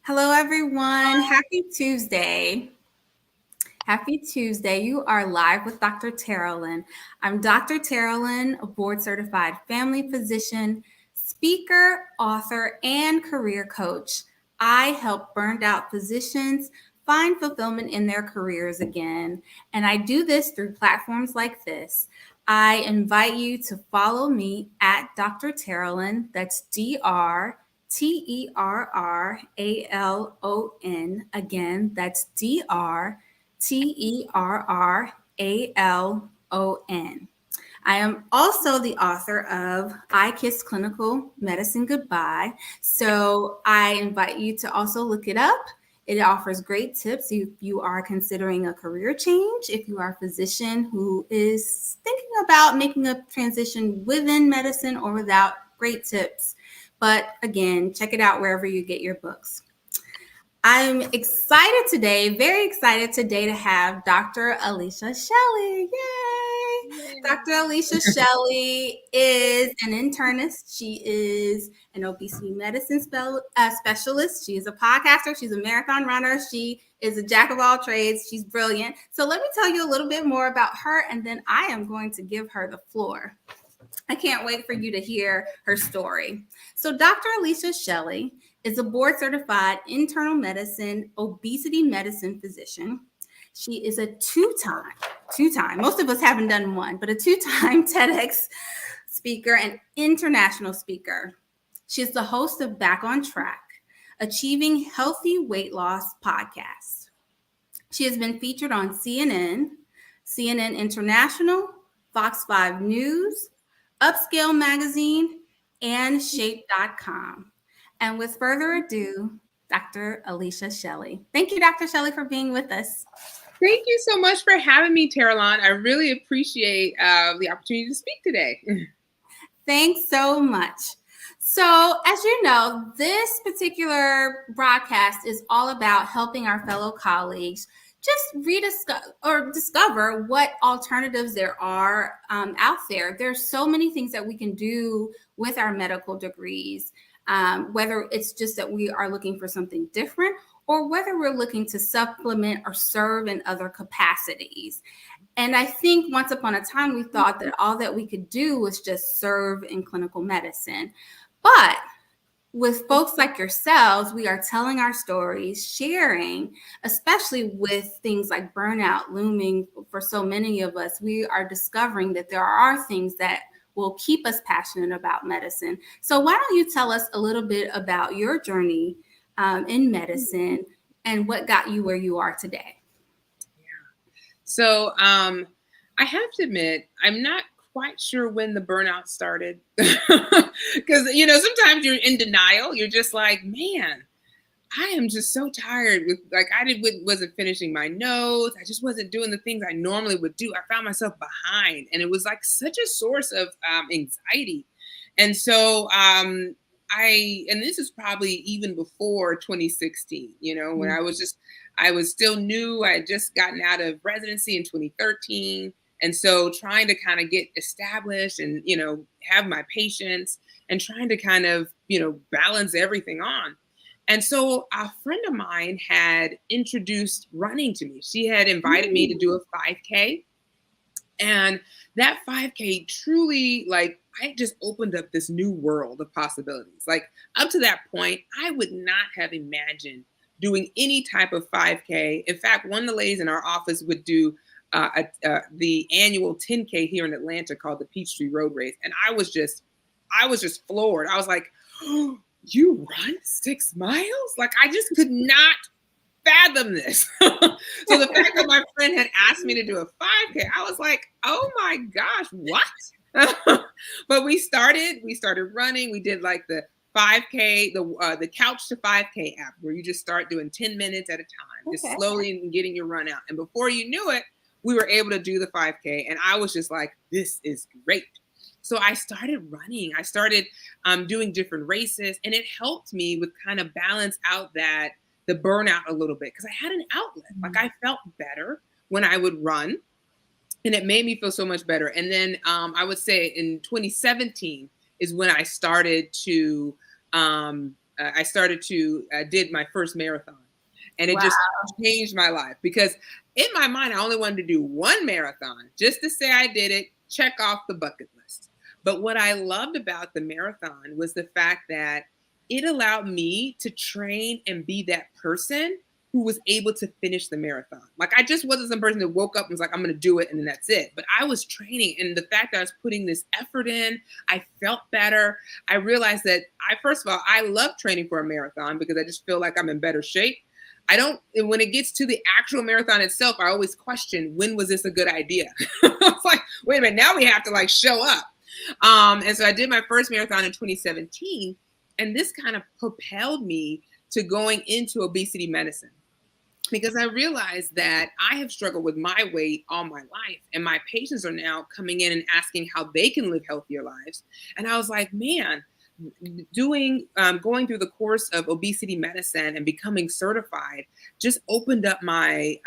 Hello, everyone. Happy Tuesday. Happy Tuesday. You are live with Dr. Terrellin. I'm Dr. Terrellin, a board certified family physician, speaker, author, and career coach. I help burned out physicians find fulfillment in their careers again. And I do this through platforms like this. I invite you to follow me at Dr. Terrellin. That's DrTerralon. Again, that's DrTerralon. I am also the author of I Kiss Clinical Medicine Goodbye. So I invite you to also look it up. It offers great tips if you are considering a career change, if you are a physician who is thinking about making a transition within medicine or without, great tips. But again, check it out wherever you get your books. I'm excited today, very excited today to have Dr. Alicia Shelly. Yay! Dr. Alicia Shelly is an internist. She is an obesity medicine specialist. She is a podcaster. She's a marathon runner. She is a jack of all trades. She's brilliant. So let me tell you a little bit more about her, and then I am going to give her the floor. I can't wait for you to hear her story. So Dr. Alicia Shelly is a board certified internal medicine, obesity medicine physician. She is a two-time, most of us haven't done one, but a two-time TEDx speaker and international speaker. She is the host of Back on Track, Achieving Healthy Weight Loss podcast. She has been featured on CNN, CNN International, Fox 5 News, Upscale Magazine, and Shape.com. And with further ado, Dr. Alicia Shelly. Thank you, Dr. Shelly, for being with us. Thank you so much for having me, Terrellin. I really appreciate the opportunity to speak today. Thanks so much. So, as you know, this particular broadcast is all about helping our fellow colleagues just discover what alternatives there are out there. There's so many things that we can do with our medical degrees, whether it's just that we are looking for something different or whether we're looking to supplement or serve in other capacities. And I think once upon a time, we thought that all that we could do was just serve in clinical medicine. But with folks like yourselves, we are telling our stories, sharing, especially with things like burnout looming for so many of us. We are discovering that there are things that will keep us passionate about medicine. So why don't you tell us a little bit about your journey in medicine and what got you where you are today? Yeah. So I have to admit, I'm not quite sure when the burnout started because sometimes you're in denial. You're just like, man, I am just so tired with wasn't finishing my notes. I just wasn't doing the things I normally would do. I found myself behind, and it was like such a source of anxiety. And so and this is probably even before 2016, when I was still new. I had just gotten out of residency in 2013. And so trying to kind of get established and, have my patients and trying to kind of, balance everything on. And so a friend of mine had introduced running to me. She had invited me to do a 5K. And that 5K truly, I just opened up this new world of possibilities. Like up to that point, I would not have imagined doing any type of 5K. In fact, one of the ladies in our office would do the annual 10K here in Atlanta called the Peachtree Road Race. And I was just floored. I was like, oh, you run 6 miles? Like, I just could not fathom this. So the fact that my friend had asked me to do a 5K, I was like, oh my gosh, what? But we started running. We did like the 5K, the Couch to 5K app, where you just start doing 10 minutes at a time, just slowly getting your run out. And before you knew it, we were able to do the 5K. And I was just like, this is great. So I started running. I started doing different races, and it helped me with kind of balance out the burnout a little bit, because I had an outlet. Like, I felt better when I would run, and it made me feel so much better. And then I would say in 2017 is when I started to I started to did my first marathon, and it Wow. just changed my life because in my mind I only wanted to do one marathon just to say I did it, check off the bucket list. But what I loved about the marathon was the fact that it allowed me to train and be that person who was able to finish the marathon. Like I just wasn't some person that woke up and was like, I'm going to do it and then that's it. But I was training, and the fact that I was putting this effort in, I felt better. I realized that first of all, I love training for a marathon because I just feel like I'm in better shape. I don't, and when it gets to the actual marathon itself, I always question, when was this a good idea? It's like, wait a minute, now we have to like show up. And so I did my first marathon in 2017, and this kind of propelled me to going into obesity medicine because I realized that I have struggled with my weight all my life, and my patients are now coming in and asking how they can live healthier lives. And I was like, man, going through the course of obesity medicine and becoming certified just opened up my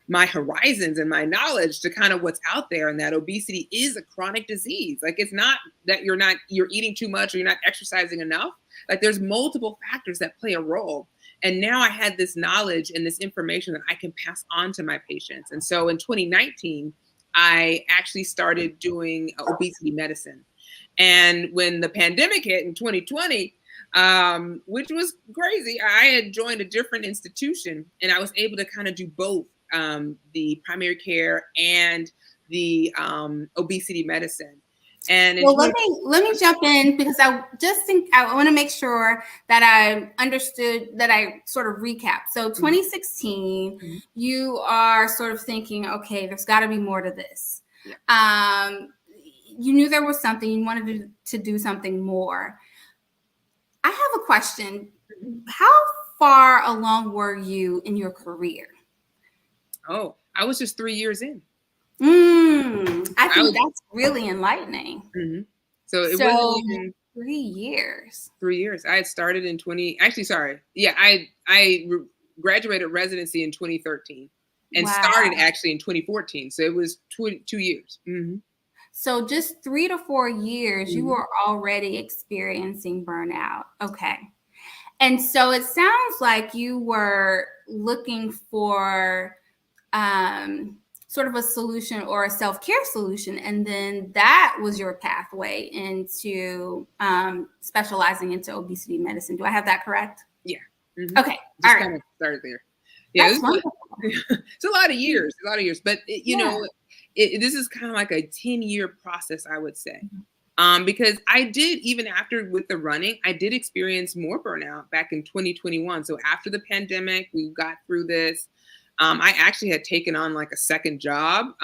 my horizons and my knowledge to kind of what's out there, and that obesity is a chronic disease. Like it's not that you're eating too much or you're not exercising enough. Like there's multiple factors that play a role. And now I had this knowledge and this information that I can pass on to my patients. And so in 2019, I actually started doing obesity medicine. And when the pandemic hit in 2020, which was crazy, I had joined a different institution and I was able to kind of do both the primary care and the obesity medicine. And Well, let me jump in because I just think I want to make sure that I understood, that I sort of recap. So 2016, Mhm. you are sort of thinking, okay, there's got to be more to this. Yeah. You knew there was something, you wanted to do something more. I have a question. How far along were you in your career? Oh, I was just 3 years in. I I think was, that's really enlightening. mhm. So it wasn't So even 3 years. 3 years. I had started in 20. Actually, sorry. Yeah, I graduated residency in 2013 and Wow. started actually in 2014. So it was 2 years. Mm-hmm. So just 3 to 4 years, you Mm-hmm. were already experiencing burnout. Okay. And so it sounds like you were looking for sort of a solution or a self-care solution. And then that was your pathway into specializing into obesity medicine. Do I have that correct? Yeah. Mm-hmm. Okay. All Just right. kind of started there. Yeah, That's wonderful. it's a lot of years. A lot of years, but Yeah. this is kind of like a 10-year process, I would say. Because I did, even after with the running, I did experience more burnout back in 2021. So after the pandemic, we got through this. I actually had taken on like a second job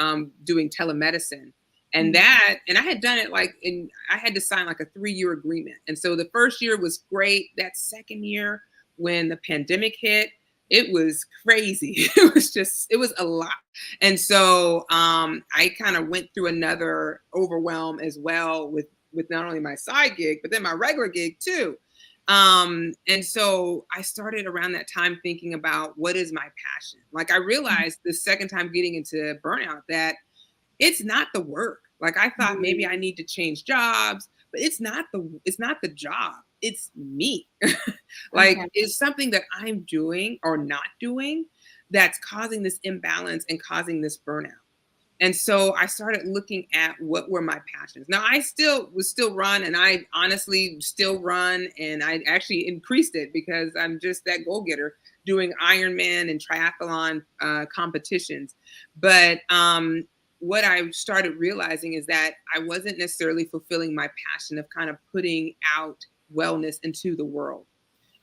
doing telemedicine. And I had done it I had to sign like a 3-year agreement. And so the first year was great. That second year, when the pandemic hit, it was crazy. It was a lot. And so I kind of went through another overwhelm as well with not only my side gig, but then my regular gig too. And so I started around that time thinking about what is my passion. Like I realized the second time getting into burnout that it's not the work. Like I thought maybe I need to change jobs, but it's not the job. It's me. Like Okay. it's something that I'm doing or not doing that's causing this imbalance and causing this burnout. And so I started looking at what were my passions. Now I still run, and I honestly still run, and I actually increased it because I'm just that goal getter doing Ironman and triathlon competitions. But what I started realizing is that I wasn't necessarily fulfilling my passion of kind of putting out wellness into the world.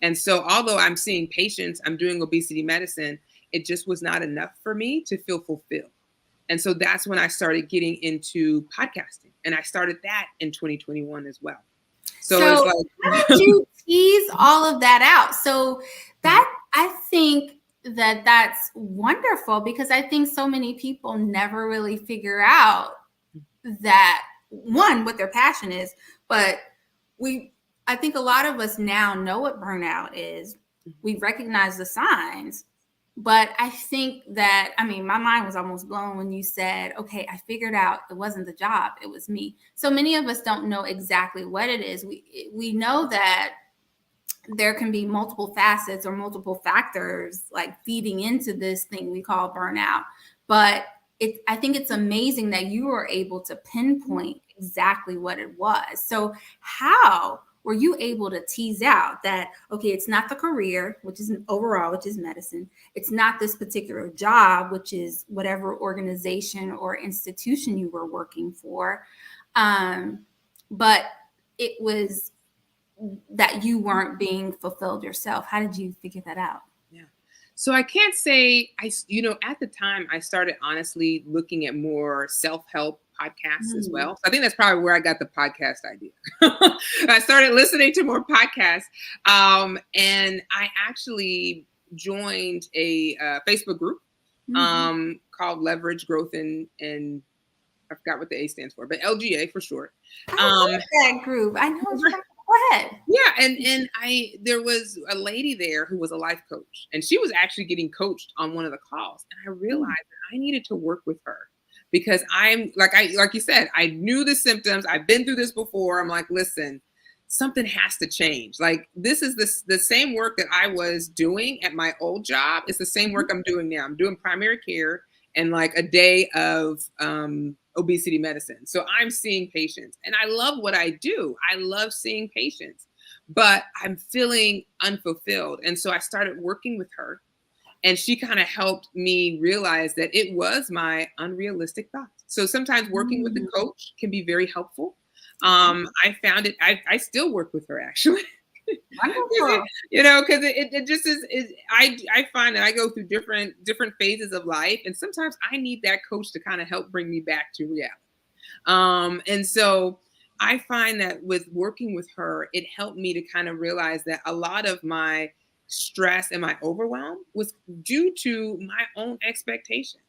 And so although I'm seeing patients, I'm doing obesity medicine, it just was not enough for me to feel fulfilled. And so that's when I started getting into podcasting. And I started that in 2021 as well. So it's So how like, did you tease all of that out? So that, I think that that's wonderful, because I think so many people never really figure out that, one, what their passion is, but I think a lot of us now know what burnout is. We recognize the signs, but I think that, I mean, my mind was almost blown when you said, okay, I figured out it wasn't the job, it was me. So many of us don't know exactly what it is. We know that there can be multiple facets or multiple factors like feeding into this thing we call burnout. But I think it's amazing that you were able to pinpoint exactly what it was. So how were you able to tease out that, okay, it's not the career, which is overall, which is medicine. It's not this particular job, which is whatever organization or institution you were working for. But it was that you weren't being fulfilled yourself. How did you figure that out? Yeah. So I can't say at the time I started honestly looking at more self-help podcasts as well. So I think that's probably where I got the podcast idea. I started listening to more podcasts. And I actually joined a Facebook group called Leverage Growth and I forgot what the A stands for, but LGA for short. I like that group. I know. Go ahead. Yeah, and there was a lady there who was a life coach, and she was actually getting coached on one of the calls, and I realized that I needed to work with her because I'm like you said, I knew the symptoms. I've been through this before. I'm like, listen, something has to change. Like this is the same work that I was doing at my old job. It's the same work I'm doing now. I'm doing primary care and like a day of obesity medicine. So I'm seeing patients and I love what I do. I love seeing patients, but I'm feeling unfulfilled. And so I started working with her and she kind of helped me realize that it was my unrealistic thoughts. So sometimes working with a coach can be very helpful. I found it, I still work with her actually. Wonderful. Because it just is I find that I go through different phases of life, and sometimes I need that coach to kind of help bring me back to reality. And so I find that with working with her, it helped me to kind of realize that a lot of my stress and my overwhelm was due to my own expectations.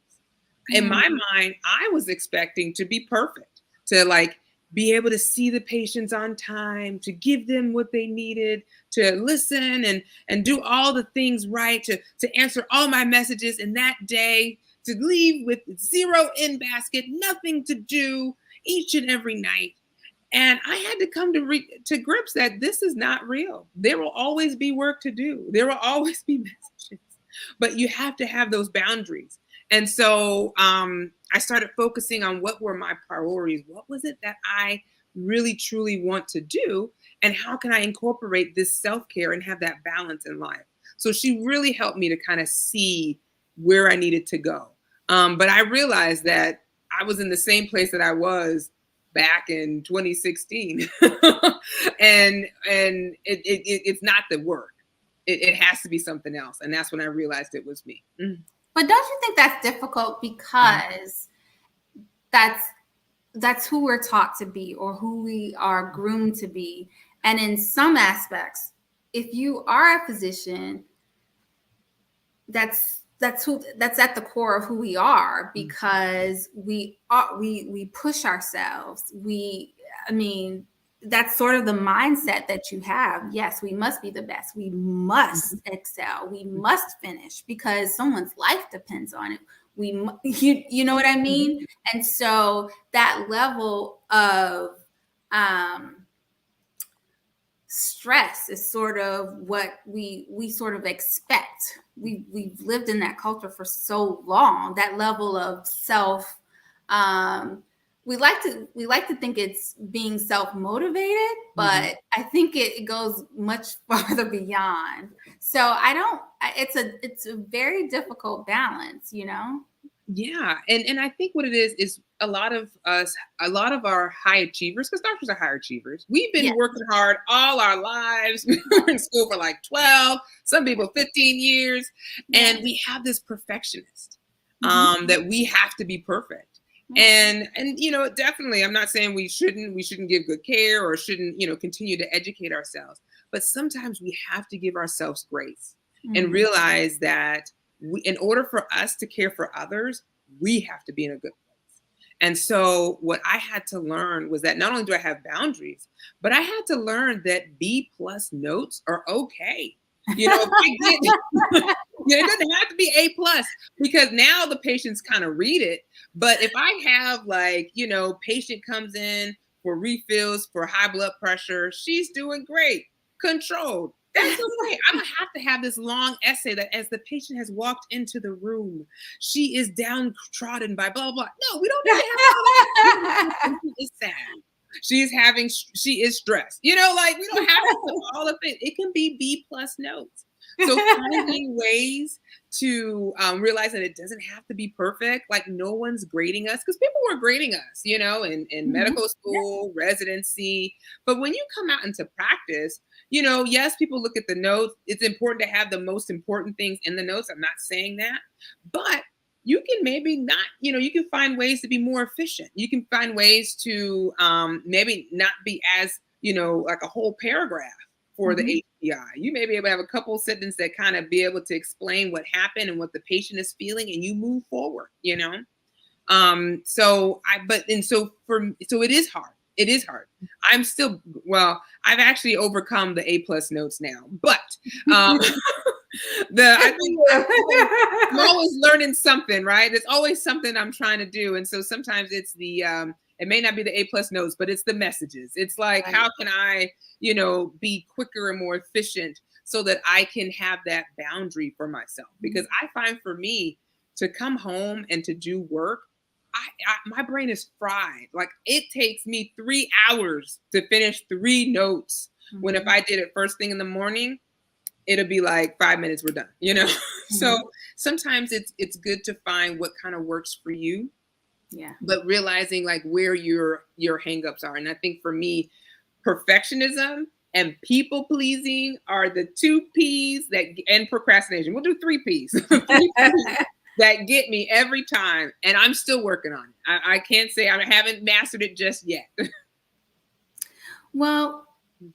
In my mind, I was expecting to be perfect, to like be able to see the patients on time, to give them what they needed, to listen and do all the things right, to answer all my messages in that day, to leave with zero in basket, nothing to do each and every night. And I had to come to grips that this is not real. There will always be work to do. There will always be messages, but you have to have those boundaries. And so I started focusing on what were my priorities. What was it that I really, truly want to do? And how can I incorporate this self-care and have that balance in life? So she really helped me to kind of see where I needed to go. But I realized that I was in the same place that I was back in 2016. and it's not the work. It has to be something else. And that's when I realized it was me. But don't you think that's difficult because that's who we're taught to be or who we are groomed to be? And in some aspects, if you are a physician, that's at the core of who we are because we push ourselves. That's sort of the mindset that you have. Yes, we must be the best. We must excel. We must finish because someone's life depends on it. You know what I mean? And so that level of stress is sort of what we sort of expect. We've lived in that culture for so long. That level of self. We like to think it's being self-motivated, but I think it goes much farther beyond. So it's a very difficult balance, you know? Yeah. And I think what it is a lot of our high achievers, because doctors are high achievers. We've been working hard all our lives. We were in school for like 12, some people 15 years. And we have this perfectionist that we have to be perfect. And definitely, I'm not saying we shouldn't give good care or shouldn't, continue to educate ourselves. But sometimes we have to give ourselves grace and realize that in order for us to care for others, we have to be in a good place. And so what I had to learn was that not only do I have boundaries, but I had to learn that B+ notes are okay. It doesn't have to be A+, because now the patients kind of read it. But if I have patient comes in for refills for high blood pressure, she's doing great, controlled. That's okay. I don't have to have this long essay that as the patient has walked into the room, she is downtrodden by blah, blah. No, we don't need to have all that. The patient is sad. She is stressed. Like we don't have to put all of it. It can be B+ notes. So finding ways to realize that it doesn't have to be perfect. Like no one's grading us, because people were grading us, in medical school, residency. But when you come out into practice, yes, people look at the notes. It's important to have the most important things in the notes. I'm not saying that, but you can maybe not, you can find ways to be more efficient. You can find ways to maybe not be as, like a whole paragraph for the HPI. You may be able to have a couple sentences that kind of be able to explain what happened and what the patient is feeling, and you move forward, So it is hard. It is hard. I've actually overcome the A+ notes now, but I think I'm always learning something, right? There's always something I'm trying to do. And so sometimes it's it may not be the A+ notes, but it's the messages. It's like, how can I, be quicker and more efficient so that I can have that boundary for myself? Because I find for me to come home and to do work, my brain is fried. Like it takes me 3 hours to finish 3 notes. When if I did it first thing in the morning, it'll be like 5 minutes, we're done, So sometimes it's good to find what kind of works for you. Yeah. But realizing like where your hangups are. And I think for me, perfectionism and people pleasing are the 2 P's and procrastination. We'll do 3 P's. 3 P's that get me every time. And I'm still working on it. I can't say I haven't mastered it just yet. Well,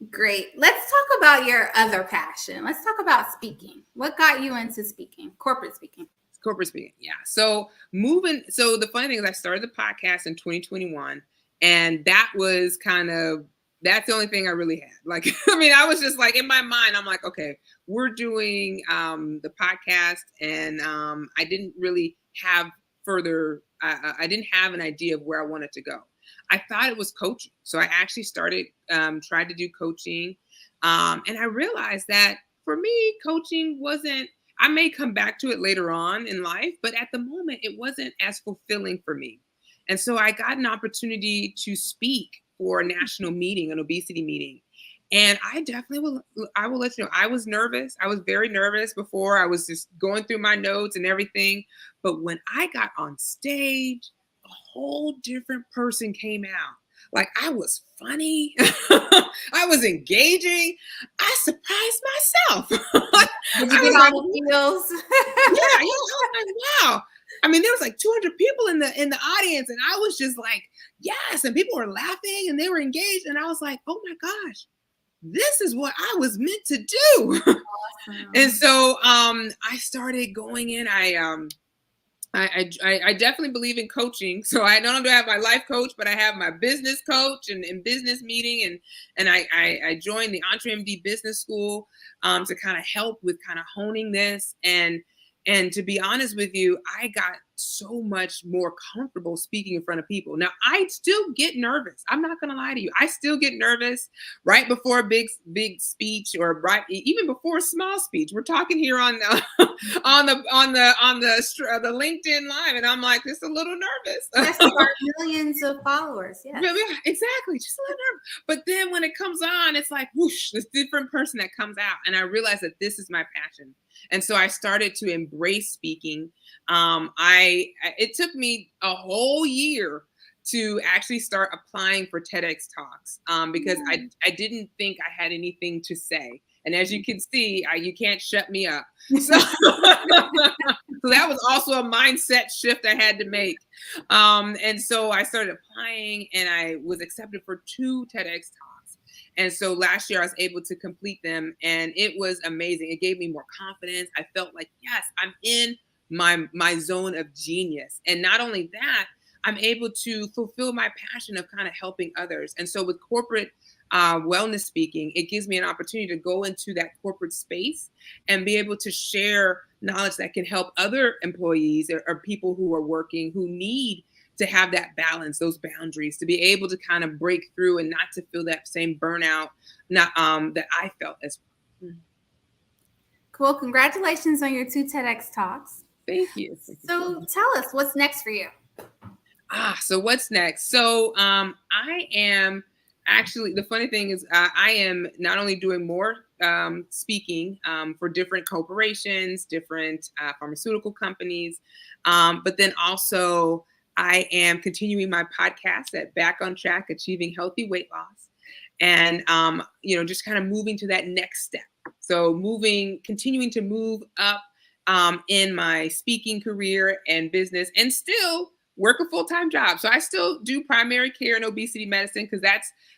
great. Let's talk about your other passion. Let's talk about speaking. What got you into speaking, corporate speaking? Corporate speaking, yeah. So the funny thing is I started the podcast in 2021, and that's the only thing I really had. Like, I was just like, in my mind, I'm like, okay, we're doing the podcast, and I didn't really have further, I didn't have an idea of where I wanted to go. I thought it was coaching. So I actually started, tried to do coaching. And I realized that for me, coaching wasn't, I may come back to it later on in life, but at the moment, it wasn't as fulfilling for me. And so I got an opportunity to speak for a national meeting, an obesity meeting. And I will let you know, I was nervous. I was very nervous before. I was just going through my notes and everything. But when I got on stage, a whole different person came out. Like I was funny. I was engaging. I surprised myself. Did you get all the feels? Yeah, I was like, wow. There was like 200 people in the audience, and I was just like, yes, and people were laughing and they were engaged, and I was like, oh my gosh, this is what I was meant to do. Awesome. And so I started going in. I definitely believe in coaching. So I not only have my life coach, but I have my business coach and business meeting. And I joined the EntreMD Business School to kind of help with kind of honing this. And to be honest with you, I got so much more comfortable speaking in front of people. Now, I still get nervous. I'm not going to lie to you. I still get nervous right before a big speech, or even before a small speech. We're talking here on the LinkedIn Live, and I'm like, just a little nervous. Yes, our millions of followers. Yeah, exactly. Just a little nervous. But then when it comes on, it's like whoosh, this different person that comes out, and I realized that this is my passion. And so I started to embrace speaking. It took me a whole year to actually start applying for TEDx talks because I didn't think I had anything to say. And as you can see, you can't shut me up. So, so that was also a mindset shift I had to make. And so I started applying, and I was accepted for 2 TEDx talks. And so last year I was able to complete them, and it was amazing. It gave me more confidence. I felt like, yes, I'm in my zone of genius. And not only that, I'm able to fulfill my passion of kind of helping others. And so with corporate wellness speaking, it gives me an opportunity to go into that corporate space and be able to share knowledge that can help other employees or people who are working, who need to have that balance, those boundaries, to be able to kind of break through and not to feel that same burnout that I felt as well. Cool. Congratulations on your 2 TEDx talks. Thank you. So tell us what's next for you. So what's next? So I am actually, the funny thing is I am not only doing more speaking for different corporations, different pharmaceutical companies, but then also I am continuing my podcast at Back on Track, Achieving Healthy Weight Loss. And, just kind of moving to that next step. So continuing to move up in my speaking career and business, and still work a full-time job. So I still do primary care and obesity medicine because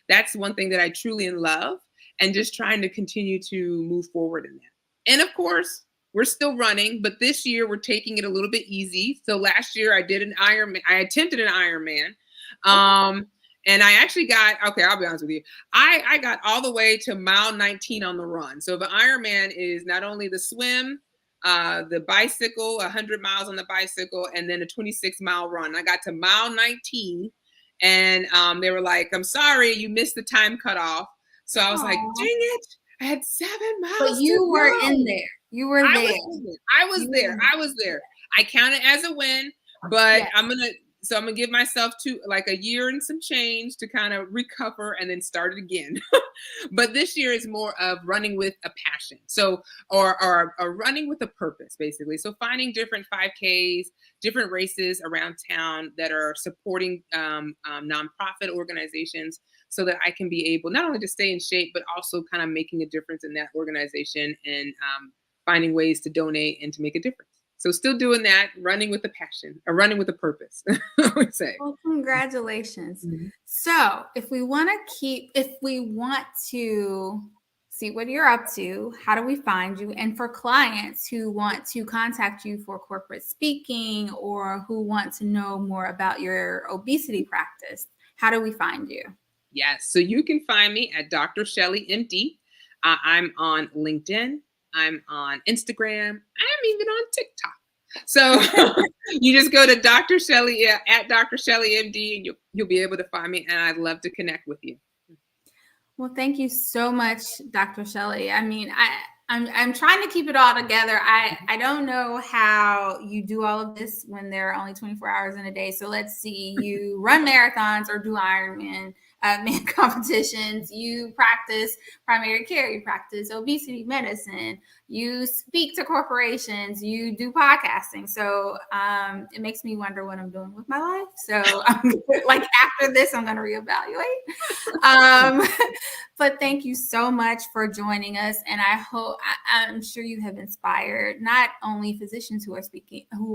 that's one thing that I truly love, and just trying to continue to move forward in that. And of course, we're still running, but this year we're taking it a little bit easy. So last year I did an Ironman. I attempted an Ironman. And I actually I'll be honest with you. I got all the way to mile 19 on the run. So the Ironman is not only the swim, the bicycle, 100 miles on the bicycle, and then a 26-mile run. I got to mile 19, and they were like, "I'm sorry, you missed the time cutoff." So I was like, "Dang it! I had 7 miles." But you were in there. You were there. I was there. I count it as a win, but yes. I'm gonna give myself a year and some change to kind of recover and then start it again. But this year is more of running with a passion. So, or running with a purpose, basically. So finding different 5Ks, different races around town that are supporting nonprofit organizations, so that I can be able not only to stay in shape, but also kind of making a difference in that organization, and finding ways to donate and to make a difference. So still doing that, running with a passion, or running with a purpose, I would say. Well, congratulations. Mm-hmm. So if we want to see what you're up to, how do we find you? And for clients who want to contact you for corporate speaking, or who want to know more about your obesity practice, how do we find you? Yes, so you can find me at Dr. Shelly MD. I'm on LinkedIn. I'm on Instagram. I'm even on TikTok. So you just go to Dr. Shelly at Dr. Shelly MD, and you'll be able to find me. And I'd love to connect with you. Well, thank you so much, Dr. Shelly. I mean, I'm trying to keep it all together. I don't know how you do all of this when there are only 24 hours in a day. So let's see, you run marathons or do Ironman competitions, you practice primary care, you practice obesity medicine, you speak to corporations, you do podcasting. So it makes me wonder what I'm doing with my life. So after this, I'm going to reevaluate. But thank you so much for joining us. And I'm sure you have inspired not only physicians who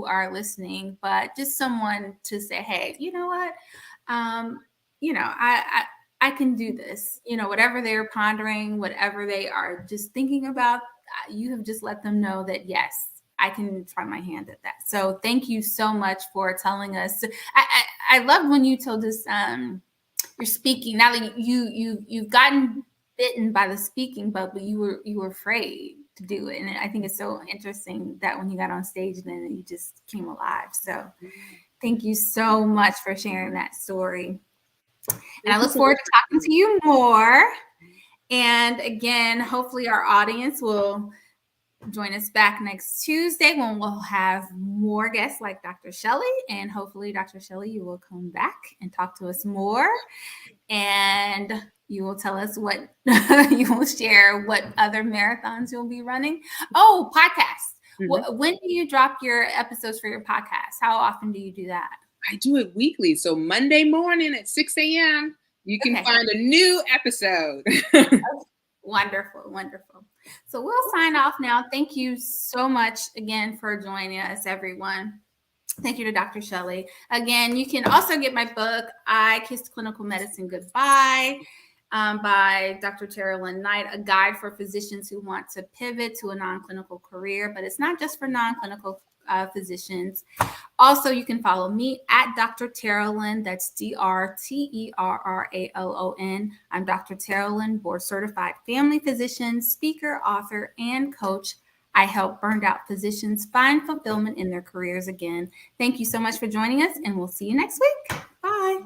are listening, but just someone to say, hey, you know what? I can do this, whatever they're pondering, whatever they are just thinking about, you have just let them know that, yes, I can try my hand at that. So thank you so much for telling us. I loved when you told us you're speaking. Now that you've gotten bitten by the speaking bug, but you were afraid to do it. And I think it's so interesting that when you got on stage, then you just came alive. So thank you so much for sharing that story. And I look forward to talking to you more. And again, hopefully our audience will join us back next Tuesday when we'll have more guests like Dr. Shelly. And hopefully, Dr. Shelly, you will come back and talk to us more. And you will tell us you will share what other marathons you'll be running. Oh, podcast. Mm-hmm. When do you drop your episodes for your podcast? How often do you do that? I do it weekly. So Monday morning at 6 a.m., you can find a new episode. Wonderful, wonderful. So we'll sign off now. Thank you so much again for joining us, everyone. Thank you to Dr. Shelly. Again, you can also get my book, I Kissed Clinical Medicine Goodbye, by Dr. Tara Lynn Knight, a guide for physicians who want to pivot to a non-clinical career, but it's not just for non-clinical physicians. Also, you can follow me at Dr. Terralyn. That's DrTerralon. I'm Dr. Terralyn, board certified family physician, speaker, author, and coach. I help burned out physicians find fulfillment in their careers again. Thank you so much for joining us, and we'll see you next week. Bye.